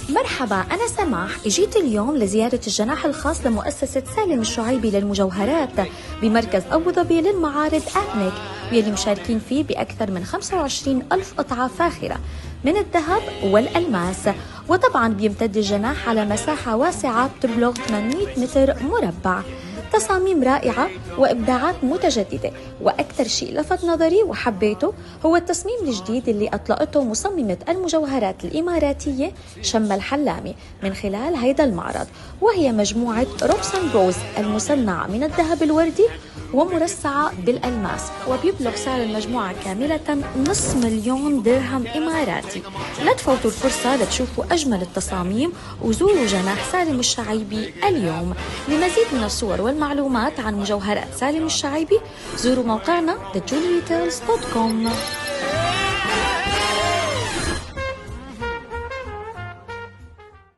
مرحبا، أنا سماح. اجيت اليوم لزيارة الجناح الخاص لمؤسسة سالم الشعيبي للمجوهرات بمركز أبو ظبي للمعارض آتنيك، واللي مشاركين فيه بأكثر من 25 ألف قطعة فاخرة من الذهب والألماس. وطبعا بيمتد الجناح على مساحة واسعة بتبلغ 800 متر مربع. تصاميم رائعة وإبداعات متجددة، وأكثر شيء لفت نظري وحبيته هو التصميم الجديد اللي أطلقته مصممة المجوهرات الإماراتية شم الحلامي من خلال هيدا المعرض، وهي مجموعة روبسون روز المصنعة من الذهب الوردي ومرصعة بالألماس، وبيبلغ سعر المجموعة كاملة $500,000 درهم إماراتي. لا تفوتوا الفرصة لتشوفوا أجمل التصاميم، وزوروا جناح سالم الشعيبي اليوم. لمزيد من الصور والمعلومات عن مجوهرات سالم الشعيبي زوروا موقعنا thejewelrytales.com.